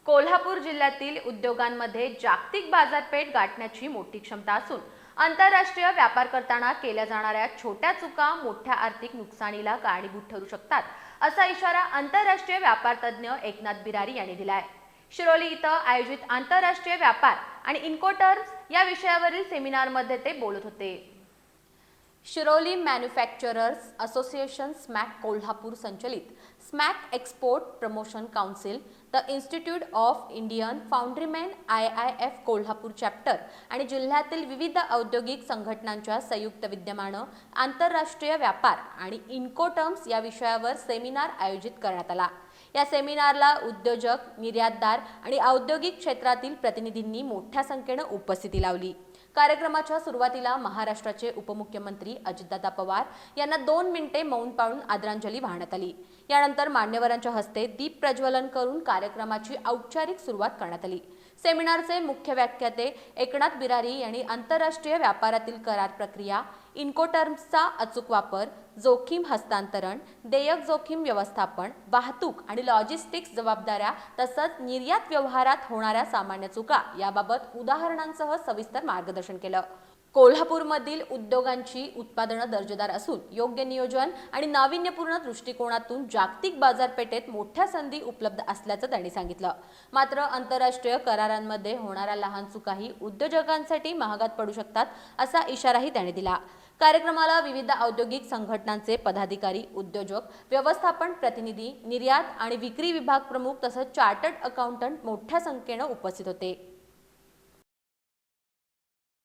कोल्हापूर जिल्ह्यातील उद्योगांमध्ये जागतिक बाजारपेठ गाठण्याची मोठी क्षमता असून आंतरराष्ट्रीय व्यापार करताना केल्या जाणाऱ्या छोट्या चुका मोठ्या आर्थिक नुकसानीला कारणीभूत ठरू शकतात, असा इशारा आंतरराष्ट्रीय व्यापार तज्ज्ञ एकनाथ बिरारी यांनी दिलाय। शिरोली इथं आयोजित आंतरराष्ट्रीय व्यापार आणि इन्कोटर्म्स या विषयावरील सेमिनारमध्ये ते बोलत होते। Shiroli manufacturers association SMAC Kolhapur संचलित SMAC export promotion council, the institute of Indian foundryman IIF Kolhapur chapter आणि जिल्ह्यातील विविध औद्योगिक संघटनांच्या संयुक्त विद्यमानं आंतरराष्ट्रीय व्यापार आणि इन्कोटर्म्स या विषयावर सेमिनार आयोजित करण्यात आला। या सेमिनारला उद्योजक, निर्यातदार आणि औद्योगिक क्षेत्रातील प्रतिनिधींनी मोठ्या संख्येने उपस्थिती लावली। कार्यक्रमाच्या सुरुवातीला महाराष्ट्राचे उपमुख्यमंत्री अजितदादा पवार यांना 2 मिनिटे मौन पाळून आदरांजली वाहण्यात आली। यानंतर मान्यवरांच्या हस्ते दीप प्रज्वलन करून कार्यक्रमाची औपचारिक सुरुवात करण्यात आली। सेमिनारचे मुख्य व्याख्याते एकनाथ बिरारी यांनी आंतरराष्ट्रीय व्यापारातील करार प्रक्रिया, इन्कोटर्म्सचा अचूक वापर, जोखीम हस्तांतरण, देयक जोखीम व्यवस्थापन, वाहतूक आणि लॉजिस्टिक्स जबाबदाऱ्या तसंच निर्यात व्यवहारात होणाऱ्या सामान्य चुका याबाबत उदाहरणांसह सविस्तर मार्गदर्शन केलं। कोल्हापूरमधील उद्योगांची उत्पादनं दर्जेदार असून योग्य नियोजन आणि नाविन्यपूर्ण दृष्टिकोनातून जागतिक बाजारपेठेत मोठ्या संधी उपलब्ध असल्याचं त्यांनी सांगितलं। मात्र आंतरराष्ट्रीय करारांमध्ये होणाऱ्या लहान चुकाही उद्योजकांसाठी महागात पडू शकतात, असा इशाराही त्यांनी दिला। कार्यक्रमाला विविध औद्योगिक संघटनांचे पदाधिकारी, उद्योजक, व्यवस्थापन प्रतिनिधी, निर्यात आणि विक्री विभाग प्रमुख तसंच चार्टर्ड अकाउंटंट मोठ्या संख्येने उपस्थित होते।